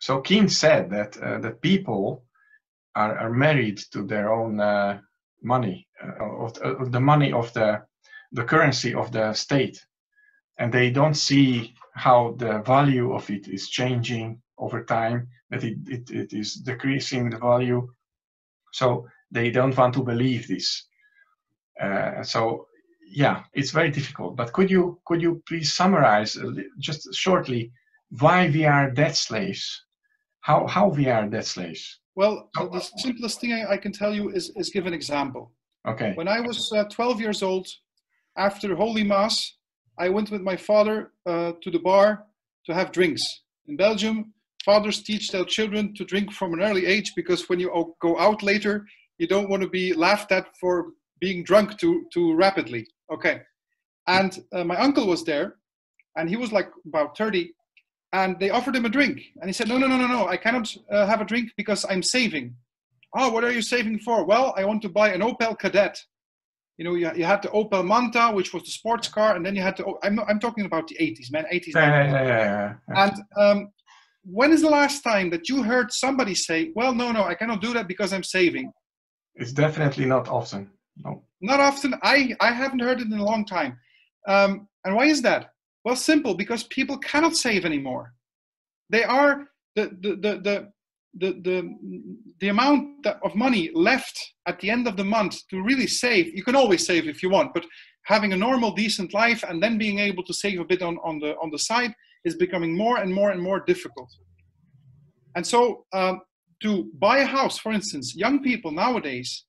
So Keynes said that people are married to their own money, of the money of the currency of the state, and they don't see how the value of it is changing over time, that it is decreasing the value. So they don't want to believe this. So yeah, it's very difficult. But could you please summarize just shortly why we are debt slaves? How we are debt slaves? Well, the simplest thing I can tell you is give an example. Okay. When I was 12 years old, after Holy Mass, I went with my father to the bar to have drinks. In Belgium, fathers teach their children to drink from an early age, because when you go out later, you don't want to be laughed at for being drunk too rapidly. Okay. And my uncle was there, and he was like about 30, and they offered him a drink. And he said, no, I cannot have a drink because I'm saving. Oh, what are you saving for? Well, I want to buy an Opel Kadett. You know, you had the Opel Manta, which was the sports car, and then you had to. I'm talking about the 80s, man, 80s. 90s. Yeah. And when is the last time that you heard somebody say, "Well, no, I cannot do that because I'm saving"? It's definitely not often. No. Not often. I haven't heard it in a long time. And why is that? Well, simple, because people cannot save anymore. They are the amount of money left at the end of the month to really save. You can always save if you want, but having a normal, decent life and then being able to save a bit on the side is becoming more and more difficult. And so to buy a house, for instance, young people nowadays,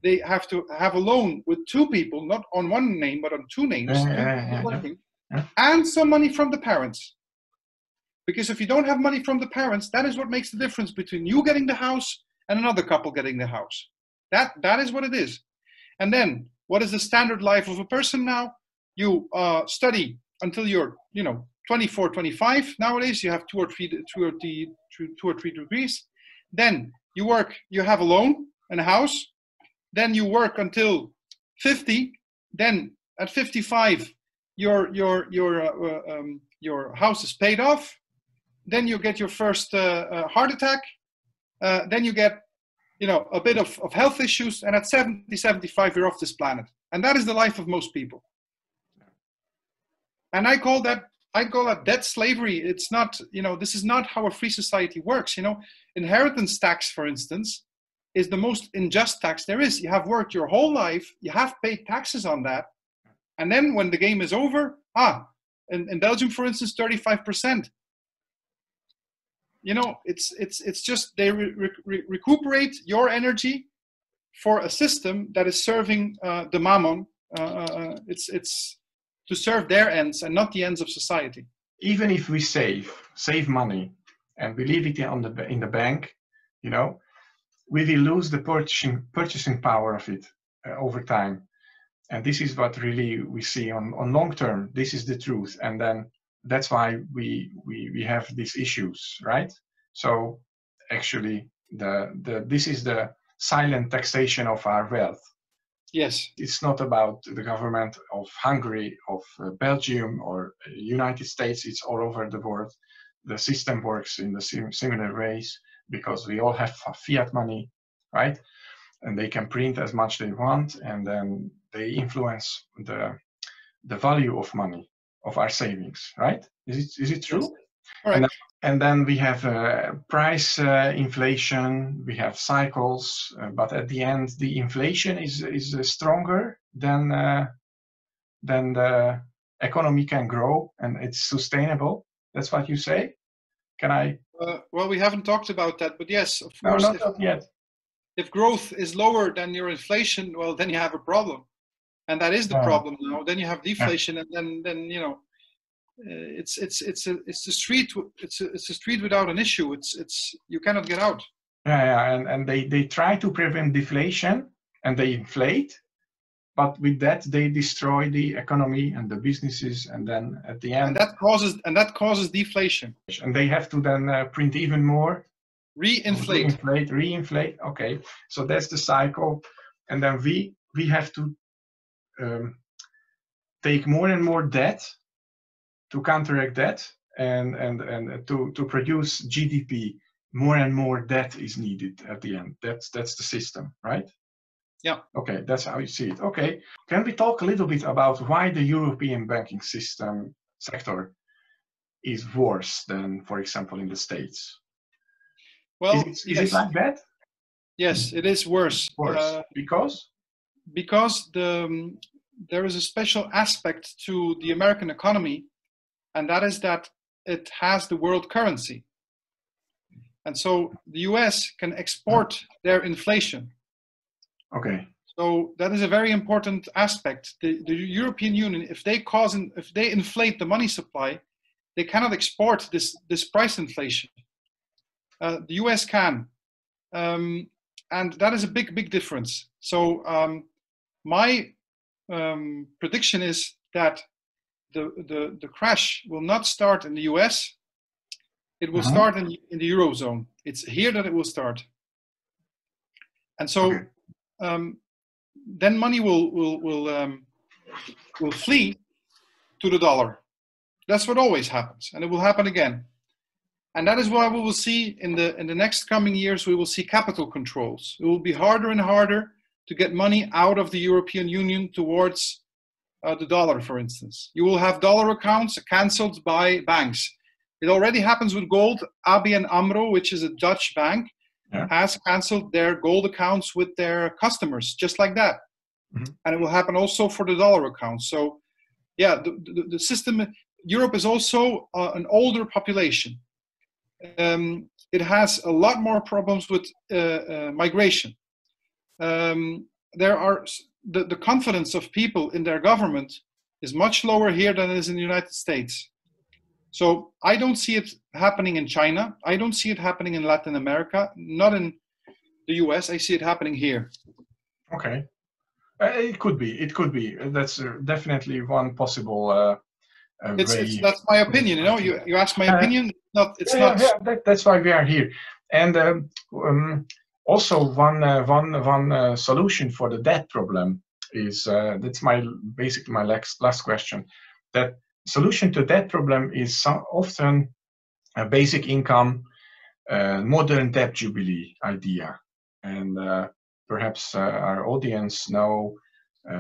they have to have a loan with two people, not on one name, but on two names, and some money from the parents. Because if you don't have money from the parents, that is what makes the difference between you getting the house and another couple getting the house. That is what it is. And then, what is the standard life of a person now? You study until you're, 24, 25. Nowadays, you have two or three degrees. Then you work. You have a loan and a house. Then you work until 50. Then at 55, your house is paid off. Then you get your first heart attack. Then you get, a bit of health issues. And at 70, 75, you're off this planet. And that is the life of most people. And I call that debt slavery. It's not, this is not how a free society works. Inheritance tax, for instance, is the most unjust tax there is. You have worked your whole life. You have paid taxes on that. And then when the game is over, in Belgium, for instance, 35%. It's just they recuperate your energy for a system that is serving the mammon. It's to serve their ends and not the ends of society. Even if we save money and we leave it in the bank, we will lose the purchasing power of it over time. And this is what really we see on long term. This is the truth. And then that's why we have these issues, right? So actually, this is the silent taxation of our wealth. Yes. It's not about the government of Hungary, of Belgium, or United States. It's all over the world. The system works in the similar ways because we all have fiat money, right? And they can print as much they want, and then they influence the value of money, of our savings, right? Is it true? Yes. And then we have price inflation, we have cycles, but at the end, the inflation is stronger than the economy can grow, and it's sustainable. That's what you say? Can I? Well, we haven't talked about that, but yes, of course. No, not yet. If growth is lower than your inflation, well, then you have a problem, and that is the problem now. Then you have deflation, and then it's a street. It's a street without an issue. It's you cannot get out. And they try to prevent deflation, and they inflate, but with that they destroy the economy and the businesses, and then at the end, and that causes deflation. And they have to then print even more. Reinflate. Okay, so that's the cycle, and then we have to take more and more debt to counteract that, and to produce GDP, more and more debt is needed at the end. That's the system, right? Yeah. Okay, that's how you see it. Okay, can we talk a little bit about why the European banking system sector is worse than, for example, in the States? Well, Is it yes, like that? yes, it is worse. Worse because There is a special aspect to the American economy, and that is that it has the world currency. And so the US can export their inflation. Okay. So that is a very important aspect. The European Union, if they inflate the money supply, they cannot export this price inflation. The US can, and that is a big difference. So my prediction is that the crash will not start in the US. It will start in the Eurozone. It's here that it will start. And so then money will flee to the dollar. That's what always happens, and it will happen again. And that is why we will see in the next coming years, we will see capital controls. It will be harder and harder to get money out of the European Union towards the dollar, for instance. You will have dollar accounts cancelled by banks. It already happens with gold. ABN AMRO, which is a Dutch bank, has cancelled their gold accounts with their customers, just like that. And it will happen also for the dollar accounts. So, yeah, the system, Europe is also an older population. It has a lot more problems with migration. There are the confidence of people in their government is much lower here than it is in the United States. So I don't see it happening in China. I don't see it happening in Latin America, not in the US. I see it happening here. Okay. It could be. It could be. That's definitely one possible way. That's my opinion. You know, you ask my opinion. It's not. That's why we are here. And also one solution for the debt problem is that's basically my last question. That solution to that problem is often a basic income, modern debt jubilee idea, and perhaps our audience know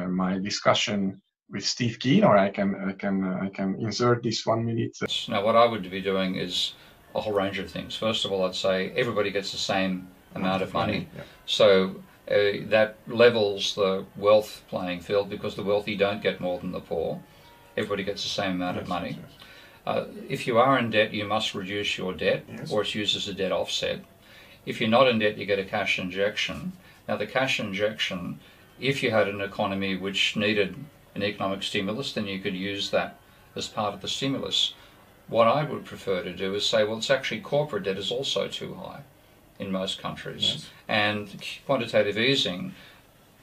my discussion with Steve Keen, or I can insert this 1 minute. Now, what I would be doing is a whole range of things. First of all, I'd say everybody gets the same amount of money, so that levels the wealth playing field, because the wealthy don't get more than the poor. Everybody gets the same amount of money. If you are in debt, you must reduce your debt, or it's used as a debt offset. If you're not in debt, you get a cash injection. Now, the cash injection, if you had an economy which needed an economic stimulus, then you could use that as part of the stimulus. What I would prefer to do is say, well, it's actually corporate debt is also too high in most countries. And quantitative easing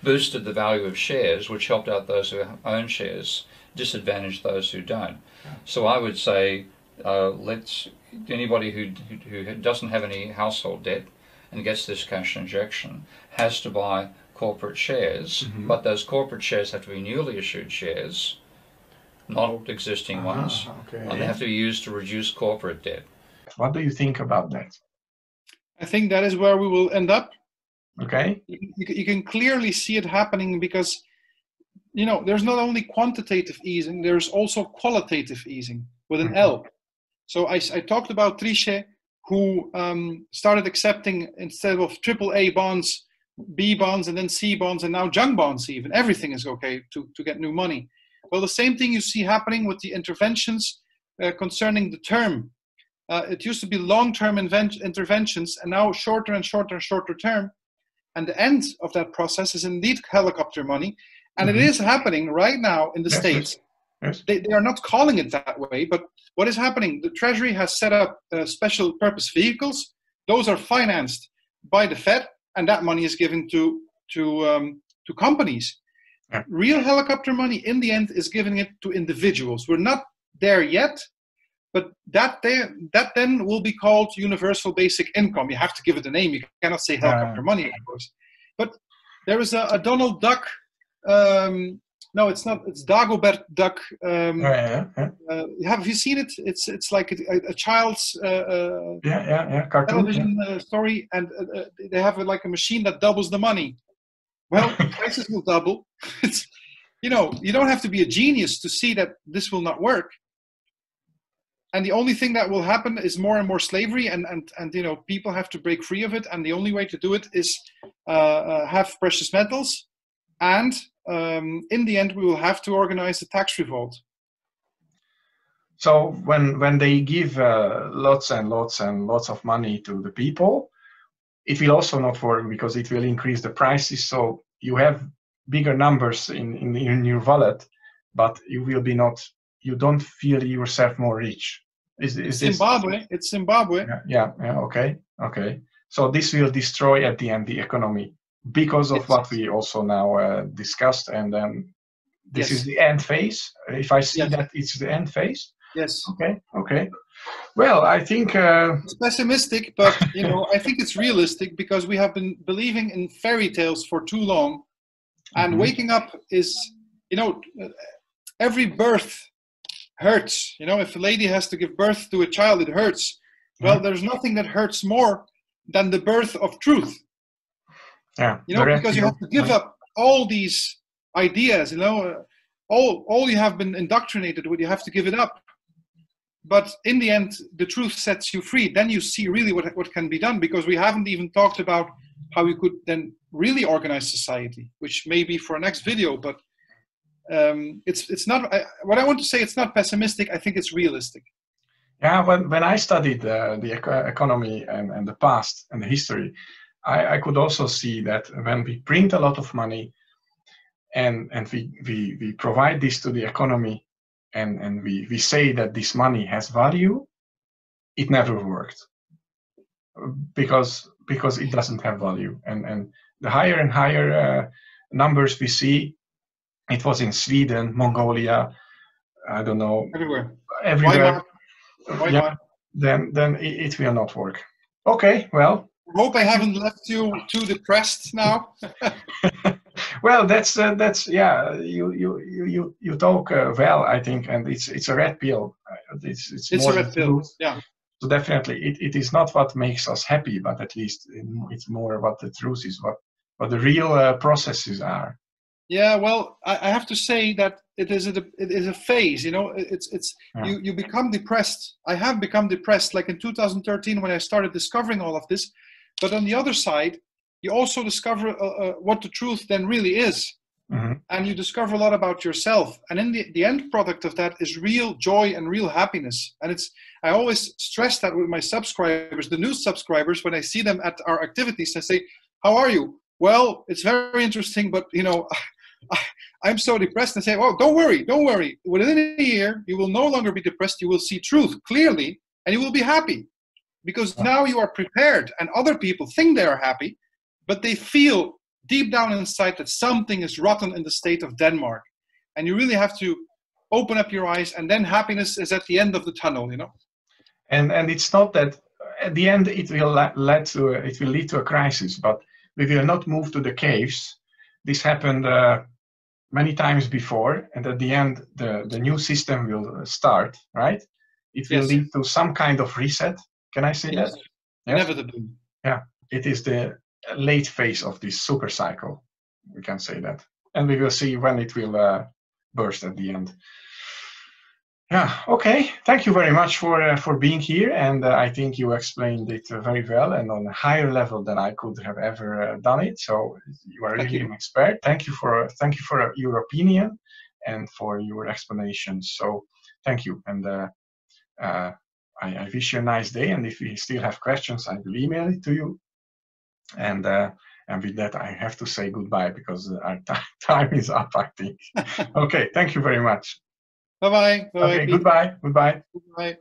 boosted the value of shares, which helped out those who own shares, disadvantaged those who don't. So I would say, anybody who doesn't have any household debt and gets this cash injection has to buy corporate shares, but those corporate shares have to be newly issued shares, not existing ones, and they have to be used to reduce corporate debt. What do you think about that? I think that is where we will end up. Okay. You can clearly see it happening because, you know, there's not only quantitative easing, there's also qualitative easing with an L. So I talked about Trichet, who started accepting, instead of AAA bonds, B bonds, and then C bonds, and now junk bonds even. Everything is okay to get new money. Well, the same thing you see happening with the interventions concerning the term. It used to be long-term interventions, and now shorter and shorter and shorter term. And the end of that process is indeed helicopter money. And it is happening right now in the States. They are not calling it that way, but what is happening? The Treasury has set up special purpose vehicles. Those are financed by the Fed, and that money is given to companies. Real helicopter money, in the end, is giving it to individuals. We're not there yet, but that then will be called universal basic income. You have to give it a name. You cannot say helicopter money, of course. But there is a Donald Duck No, it's not. It's Dagobert Duck. Have you seen it? It's like a child's cartoon, television story, and they have like a machine that doubles the money. Well, prices will double. It's, you know, you don't have to be a genius to see that this will not work. And the only thing that will happen is more and more slavery, and you know, people have to break free of it. And the only way to do it is have precious metals, and in the end, we will have to organize a tax revolt. So when they give lots and lots and lots of money to the people, it will also not work, because it will increase the prices. So you have bigger numbers in your wallet, but you will be not. You don't feel yourself more rich. Is Zimbabwe? This? It's Zimbabwe. Yeah. Okay. So this will destroy at the end the economy, because of what we also now discussed, and then this is the end phase. If I see that it's the end phase. Yes. Okay. Well, I think it's pessimistic, but you know, I think it's realistic, because we have been believing in fairy tales for too long, and waking up is, you know, every birth hurts. You know, if a lady has to give birth to a child, it hurts. Well, there's nothing that hurts more than the birth of truth. Yeah, you know, because you have to give up all these ideas. You know, all you have been indoctrinated with, you have to give it up. But in the end, the truth sets you free. Then you see really what can be done, because we haven't even talked about how we could then really organize society, which may be for a next video. But it's not. What I want to say, it's not pessimistic. I think it's realistic. Yeah, when I studied the economy and the past and the history, I could also see that when we print a lot of money and we provide this to the economy, and we say that this money has value, it never worked, because it doesn't have value. And the higher and higher numbers we see, it was in Sweden, Mongolia, I don't know, everywhere. Yeah, then it will not work. Okay, well. I hope I haven't left you too depressed now. Well, that's yeah. You talk well, I think, and it's a red pill. It's more a red pill. Yeah. So definitely, it is not what makes us happy, but at least it's more what the truth is, what the real processes are. Yeah, well, I have to say that it is a phase. You know, you become depressed. I have become depressed, like in 2013 when I started discovering all of this. But on the other side, you also discover what the truth then really is, and you discover a lot about yourself. And in the end product of that is real joy and real happiness. And I always stress that with my subscribers, the new subscribers, when I see them at our activities, I say, "How are you?" Well, it's very interesting, but you know, I'm so depressed. And say, "Oh, don't worry. Within a year, you will no longer be depressed. You will see truth clearly, and you will be happy, because now you are prepared." And other people think they are happy, but they feel deep down inside that something is rotten in the state of Denmark, and you really have to open up your eyes, and then happiness is at the end of the tunnel. You know. And it's not that at the end it will lead to a crisis, but we will not move to the caves. This happened many times before, and at the end the new system will start, right? It will lead to some kind of reset. Can I say that? Yes? Inevitably. Yeah, it is the late phase of this super cycle. We can say that, and we will see when it will burst at the end. Yeah. Okay. Thank you very much for being here, and I think you explained it very well and on a higher level than I could have ever done it. So you are really an expert. Thank you for your opinion and for your explanations. So thank you, and I wish you a nice day. And if you still have questions, I will email it to you. And with that, I have to say goodbye, because our time is up, I think. Okay. Thank you very much. Bye-bye. Okay, goodbye. Goodbye. Goodbye.